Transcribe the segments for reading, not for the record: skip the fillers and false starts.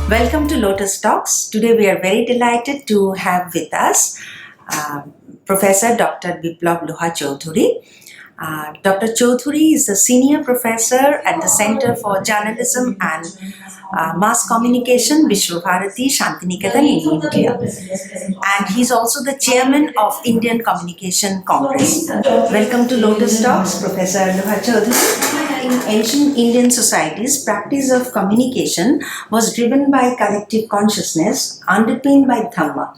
Welcome to Lotus Talks. Today we are very delighted to have with us Professor Dr. Biplab Loho Choudhury. Dr. Chowdhury is a senior professor at the Center for Journalism and Mass Communication, Vishwabharati Shantiniketan in India. And he's also the chairman of Indian Communication Congress. Welcome to Lotus Talks, Professor Loho Choudhury. In ancient Indian societies, practice of communication was driven by collective consciousness, underpinned by dharma.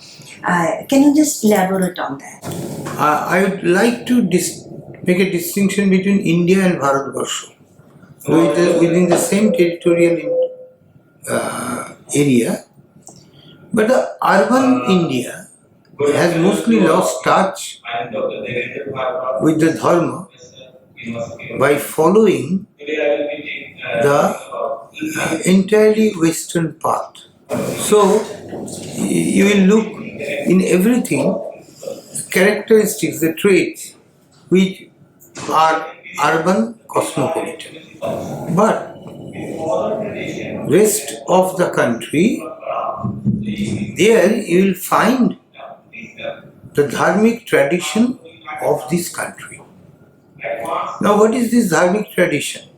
Can you just elaborate on that? I would like to make a distinction between India and Bharatavarsiya. Within the same territorial area, but the urban India has mostly lost touch with the dharma by following the entirely Western path. So you will look in everything characteristics, the traits which are urban cosmopolitan. But rest of the country, there you will find the dharmic tradition of this country. Now what is this dharmic tradition?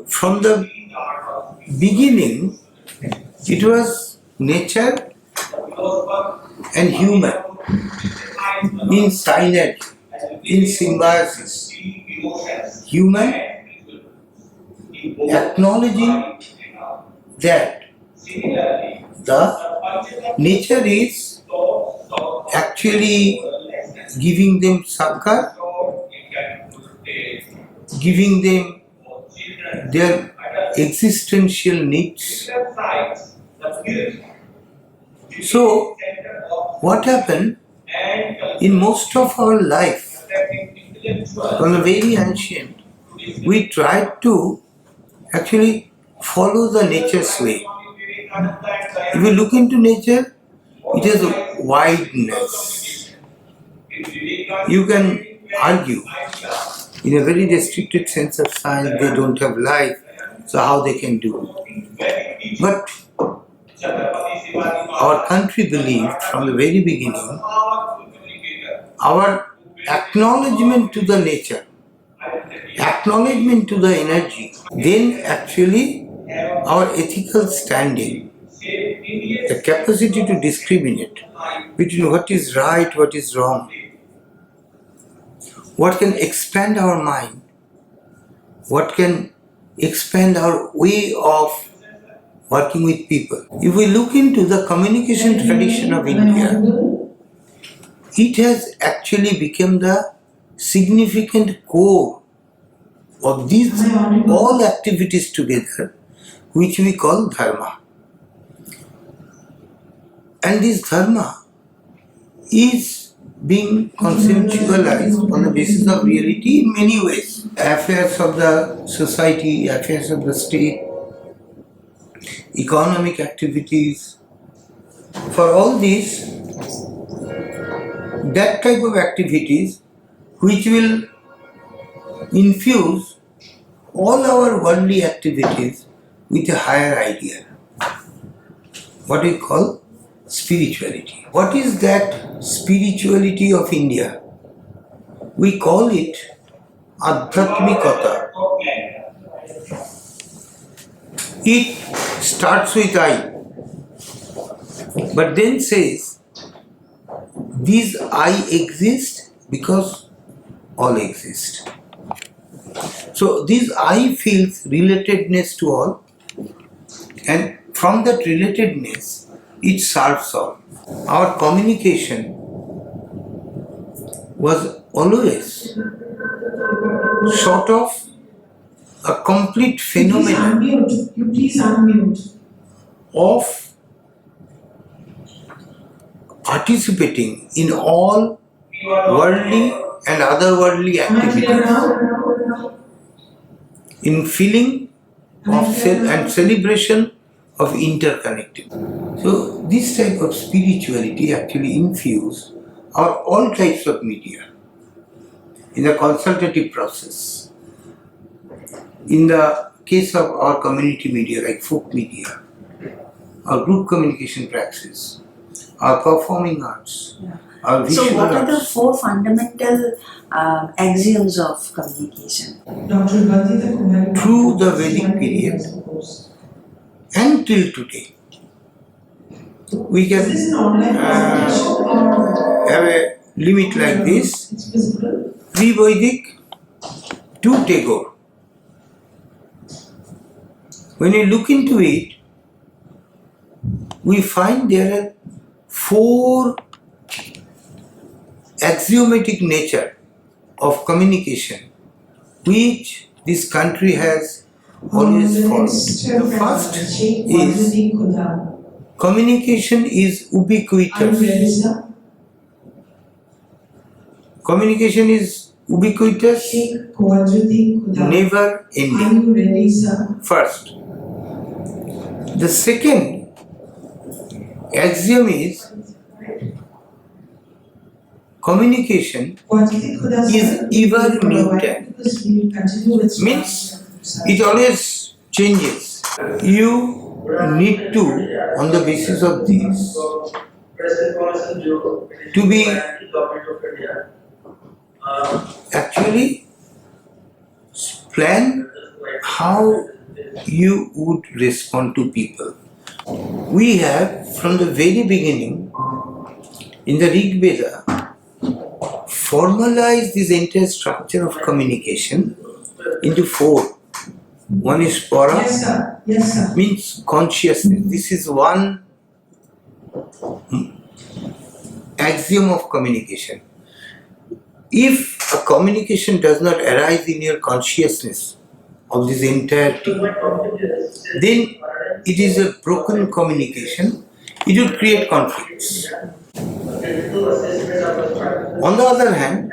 From the beginning, it was nature and human in synergy, in symbiosis. Human acknowledging that the nature is actually giving them succor, giving them their existential needs. So, what happened in most of our life, from the very ancient, we tried to actually follow the nature's way. If you look into nature, it has a wideness. You can argue in a very restricted sense of science they don't have life, so how they can do. But our country believed from the very beginning our acknowledgement to the nature, acknowledgement to the energy, then actually our ethical standing, the capacity to discriminate between what is right, what is wrong, what can expand our mind, what can expand our way of working with people. If we look into the communication tradition of India, it has actually become the significant core of these all activities together, which we call dharma. And this dharma is being conceptualized on the basis of reality in many ways. Affairs of the society, affairs of the state, economic activities. For all these, that type of activities which will infuse all our worldly activities with a higher idea, what we call spirituality. What is that spirituality of India? We call it Adhyatmikata. It starts with I, but then says, these I exist because all exist. So this I feels relatedness to all, and from that relatedness, it serves all. Our communication was always sort of a complete phenomenon of participating in all worldly and otherworldly activities, in feeling of and celebration of interconnectivity. So this type of spirituality actually infused all types of media in the consultative process, in the case of our community media like folk media, our group communication practice, our performing arts, our visual So, what are the arts. 4 fundamental axioms of communication? Through the Vedic period until today, we can have a limit like this, pre-Vedic to Tagore. When you look into it, we find there are 4 axiomatic nature of communication which this country has always followed. The first is communication is ubiquitous. Communication is ubiquitous, never ending. First. The second axiom is communication is ever mutant. Means it always changes. You need to, on the basis of this, to be actually plan how you would respond to people. We have from the very beginning in the Rig Veda formalized this entire structure of communication into 4. One is para, means consciousness. This is one axiom of communication. If a communication does not arise in your consciousness of this entirety, then it is a broken communication. It would create conflicts. On the other hand,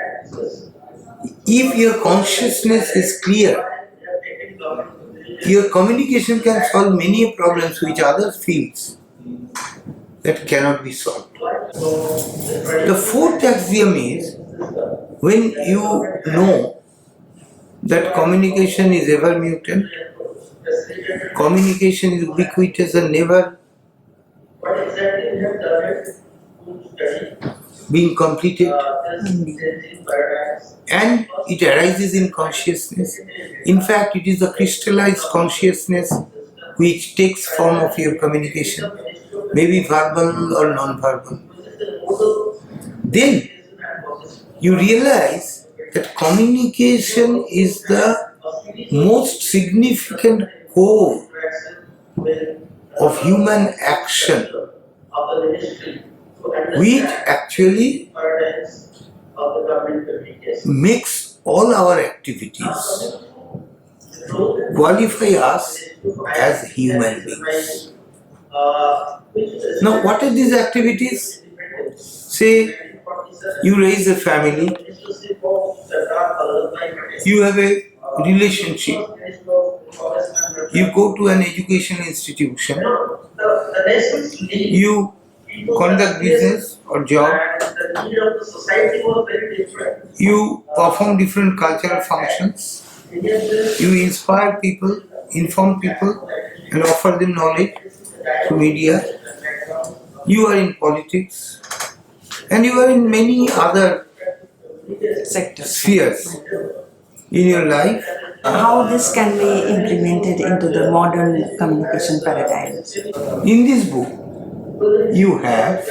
if your consciousness is clear, your communication can solve many problems which others feels that cannot be solved. The 4th axiom is when you know that communication is ever mutant, communication is ubiquitous and never being completed, and it arises in consciousness. In fact, it is the crystallized consciousness which takes form of your communication, maybe verbal or non-verbal. Then you realize that communication is the most significant core of human action, which actually makes all our activities qualify us as human beings. Now, what are these activities? Say, you raise a family, you have a relationship, you go to an education institution, you conduct business or job, you perform different cultural functions, you inspire people, inform people and offer them knowledge through media, you are in politics, and you are in many other spheres in your life. How this can be implemented into the modern communication paradigms? In this book, you have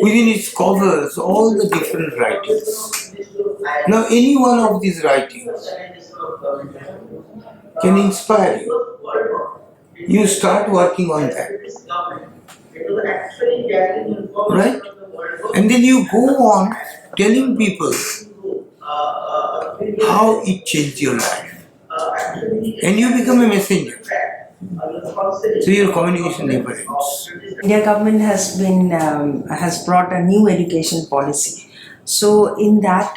within its covers all the different writings. Now, any one of these writings can inspire you. You start working on that. Right? And then you go on telling people how it changed your life. And you become a messenger. So your communication never ends. India government has brought a new education policy. So in that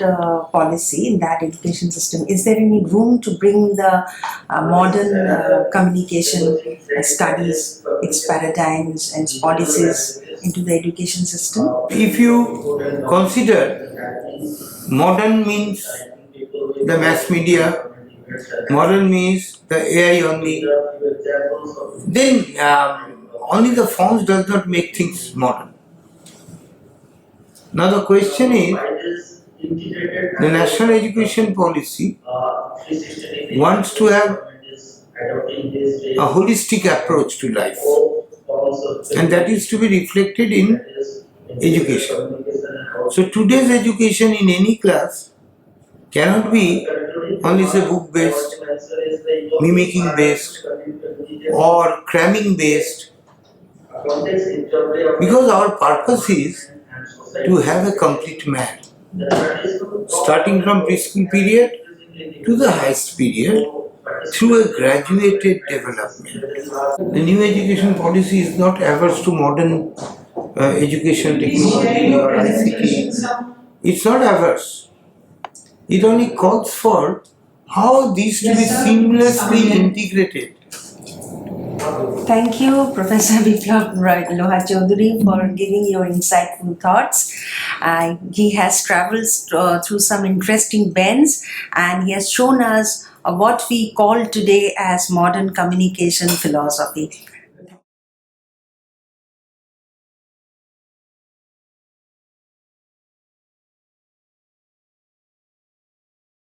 policy, in that education system, is there any room to bring the modern communication studies, its paradigms and its policies into the education system? If you consider modern means the mass media, Modern means the AI only. Then only the forms does not make things modern. Now the question is, the national education policy wants to have a holistic approach to life, and that is to be reflected in education. So today's education in any class cannot be only say book based, mimicking based, or cramming based, because our purpose is to have a complete man, starting from preschool period to the highest period through a graduated development. The new education policy is not averse to modern education technology or ICT. It's not averse. It only calls for how these to be seamlessly integrated. Thank you, Professor Biplab Loho Choudhury, for giving your insightful thoughts. He has traveled through some interesting bends, and he has shown us what we call today as modern communication philosophy.